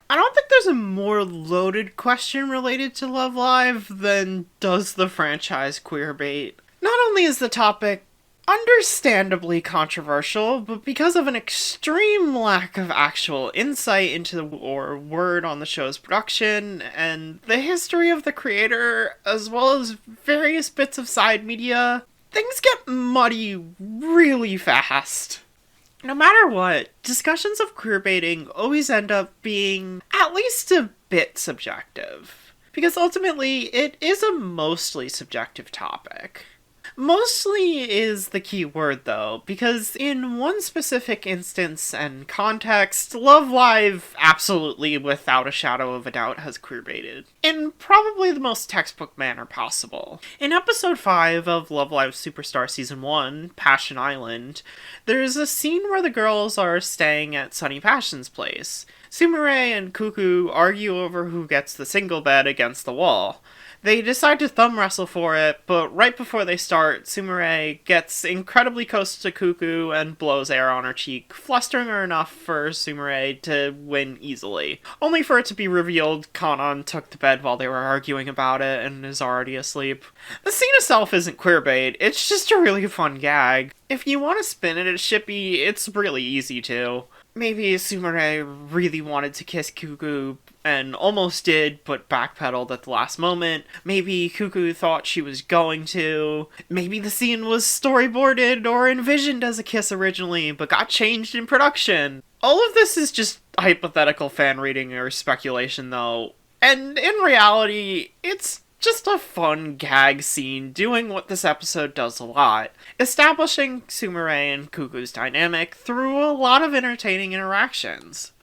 I don't think there's a more loaded question related to Love Live than does the franchise queerbait. Not only is the topic understandably controversial, but because of an extreme lack of actual insight into or word on the show's production and the history of the creator, as well as various bits of side media, things get muddy really fast. No matter what, discussions of queerbaiting always end up being at least a bit subjective. Because ultimately, it is a mostly subjective topic. Mostly is the key word, though, because in one specific instance and context, Love Live absolutely, without a shadow of a doubt, has queerbaited. In probably the most textbook manner possible. In episode 5 of Love Live Superstar Season 1, Passion Island, there's a scene where the girls are staying at Sunny Passion's place. Sumire and Cuckoo argue over who gets the single bed against the wall. They decide to thumb wrestle for it, but right before they start, Sumire gets incredibly close to Cuckoo and blows air on her cheek, flustering her enough for Sumire to win easily. Only for it to be revealed Kanon took the bed while they were arguing about it and is already asleep. The scene itself isn't queerbait, it's just a really fun gag. If you want to spin it as shippy, it's really easy to. Maybe Sumire really wanted to kiss Cuckoo and almost did, but backpedaled at the last moment. Maybe Cuckoo thought she was going to. Maybe the scene was storyboarded or envisioned as a kiss originally, but got changed in production. All of this is just hypothetical fan reading or speculation, though. And in reality, it's just a fun gag scene doing what this episode does a lot, establishing Sumire and Cuckoo's dynamic through a lot of entertaining interactions.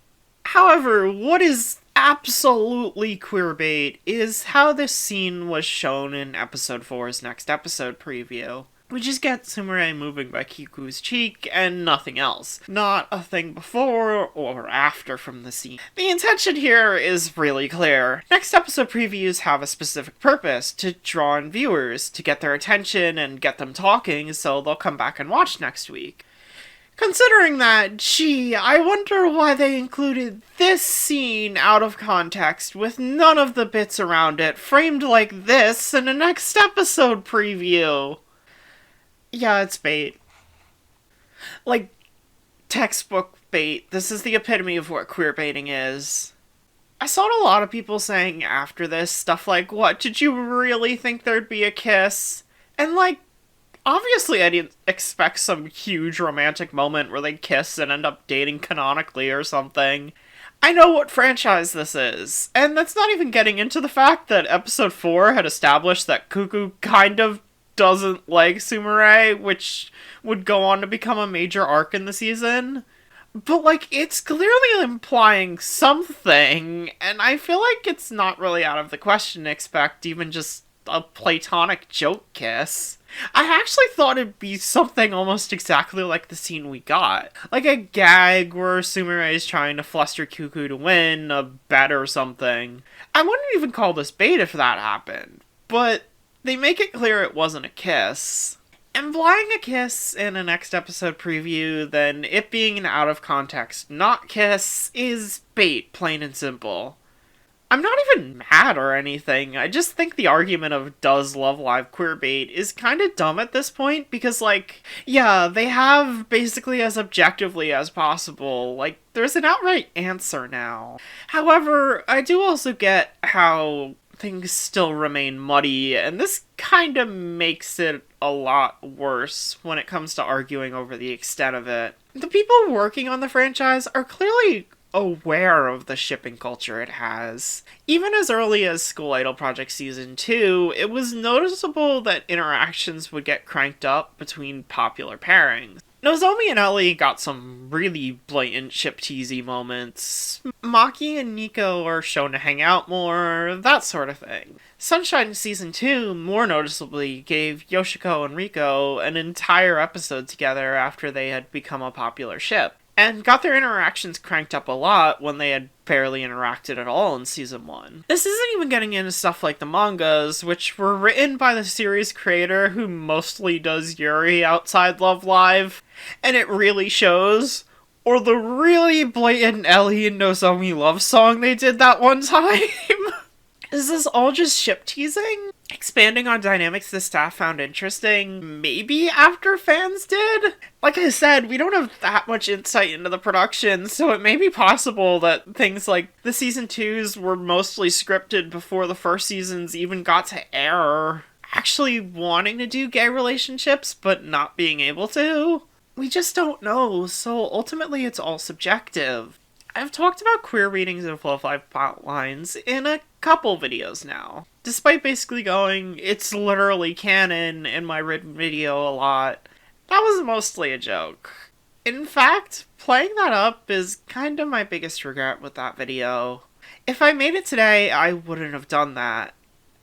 However, what is absolutely queerbait is how this scene was shown in episode 4's next episode preview. We just get Sumire moving by Kiku's cheek and nothing else. Not a thing before or after from the scene. The intention here is really clear. Next episode previews have a specific purpose: to draw in viewers, to get their attention and get them talking so they'll come back and watch next week. Considering that, gee, I wonder why they included this scene out of context with none of the bits around it framed like this in a next episode preview. Yeah, it's bait. Like, textbook bait. This is the epitome of what queerbaiting is. I saw a lot of people saying after this stuff like, what, did you really think there'd be a kiss? And like, obviously I didn't expect some huge romantic moment where they kiss and end up dating canonically or something. I know what franchise this is, and that's not even getting into the fact that episode 4 had established that Cuckoo kind of doesn't like Sumire, which would go on to become a major arc in the season. But, like, it's clearly implying something, and I feel like it's not really out of the question to expect even just a platonic joke kiss. I actually thought it'd be something almost exactly like the scene we got. Like a gag where Sumire is trying to fluster Cuckoo to win a bet or something. I wouldn't even call this bait if that happened, but they make it clear it wasn't a kiss. Implying a kiss in a next episode preview, then it being an out of context not kiss, is bait, plain and simple. I'm not even mad or anything, I just think the argument of does Love Live queerbait is kinda dumb at this point, because like, yeah, they have basically as objectively as possible, like, there's an outright answer now. However, I do also get how things still remain muddy, and this kinda makes it a lot worse when it comes to arguing over the extent of it. The people working on the franchise are clearly aware of the shipping culture it has. Even as early as School Idol Project Season 2, it was noticeable that interactions would get cranked up between popular pairings. Nozomi and Ellie got some really blatant ship teasy moments. Maki and Nico are shown to hang out more, that sort of thing. Sunshine Season 2 more noticeably gave Yoshiko and Riko an entire episode together after they had become a popular ship, and got their interactions cranked up a lot when they had barely interacted at all in Season 1. This isn't even getting into stuff like the mangas, which were written by the series creator who mostly does Yuri outside Love Live, and it really shows. or the really blatant Ellie and Nozomi love song they did that one time. Is this all just ship teasing? Expanding on dynamics the staff found interesting, maybe after fans did? Like I said, we don't have that much insight into the production, so it may be possible that things like the season 2s were mostly scripted before the first seasons even got to air. Actually wanting to do gay relationships, but not being able to? We just don't know, so ultimately it's all subjective. I've talked about queer readings of Love Live plotlines in a couple videos now. Despite basically going, it's literally canon in my written video a lot, that was mostly a joke. In fact, playing that up is kind of my biggest regret with that video. If I made it today, I wouldn't have done that.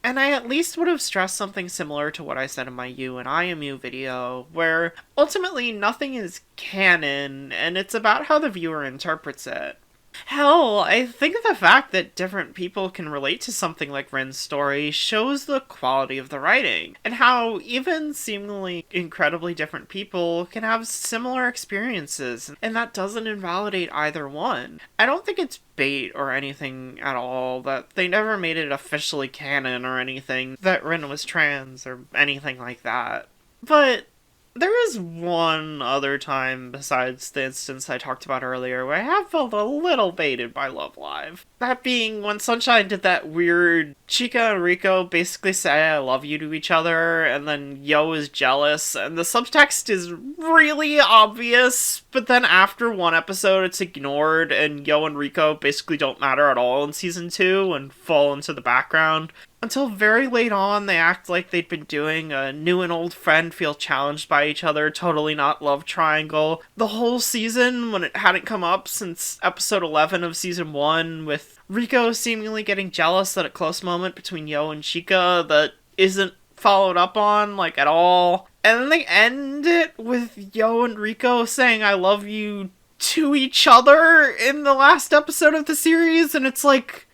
And I at least would have stressed something similar to what I said in my You and I Am You video, where ultimately nothing is canon, and it's about how the viewer interprets it. Hell, I think the fact that different people can relate to something like Ren's story shows the quality of the writing, and how even seemingly incredibly different people can have similar experiences, and that doesn't invalidate either one. I don't think it's bait or anything at all that they never made it officially canon or anything that Ren was trans or anything like that. But there is one other time besides the instance I talked about earlier where I have felt a little baited by Love Live. That being when Sunshine did that weird Chica and Rico basically say I love you to each other, and then Yo is jealous, and the subtext is really obvious, but then after one episode it's ignored, and Yo and Rico basically don't matter at all in season 2 and fall into the background. Until very late on, they act like they'd been doing a new and old friend feel challenged by each other, totally not love triangle. The whole season, when it hadn't come up since episode 11 of season 1, with Rico seemingly getting jealous at a close moment between Yo and Chica that isn't followed up on, like, at all. And then they end it with Yo and Rico saying I love you to each other in the last episode of the series, and it's like,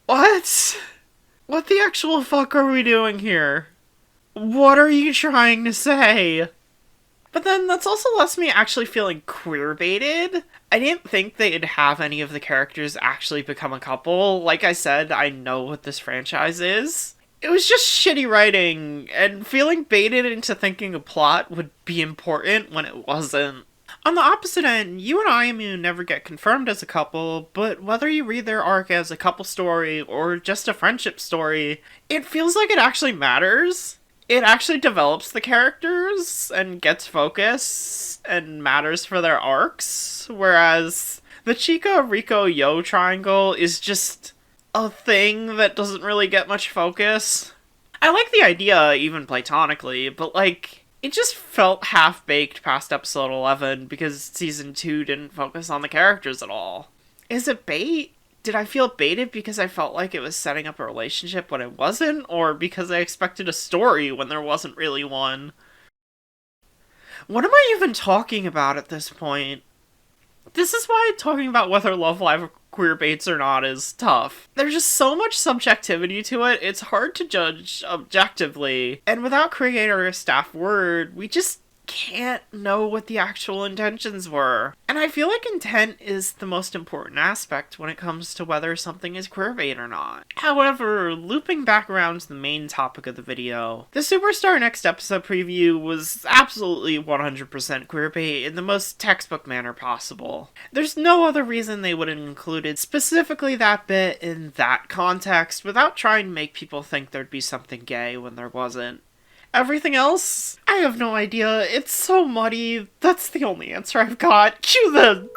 what? What the actual fuck are we doing here? What are you trying to say? But then that's also left me actually feeling queer-baited. I didn't think they'd have any of the characters actually become a couple. Like I said, I know what this franchise is. It was just shitty writing, and feeling baited into thinking a plot would be important when it wasn't. On the opposite end, You and I Am You never get confirmed as a couple, but whether you read their arc as a couple story or just a friendship story, it feels like it actually matters. It actually develops the characters and gets focus and matters for their arcs, whereas the Chica, Rico, Yo triangle is just a thing that doesn't really get much focus. I like the idea, even platonically, but it just felt half-baked past episode 11 because season 2 didn't focus on the characters at all. Is it bait? Did I feel baited because I felt like it was setting up a relationship when it wasn't, or because I expected a story when there wasn't really one? What am I even talking about at this point? This is why talking about whether Love Live queerbaits or not is tough. There's just so much subjectivity to it, it's hard to judge objectively, and without creator or staff word, we just can't know what the actual intentions were. And I feel like intent is the most important aspect when it comes to whether something is queerbait or not. However, looping back around to the main topic of the video, the Superstar Next Episode preview was absolutely 100% queerbait in the most textbook manner possible. There's no other reason they would have included specifically that bit in that context without trying to make people think there'd be something gay when there wasn't. Everything else? I have no idea. It's so muddy. That's the only answer I've got. Cue the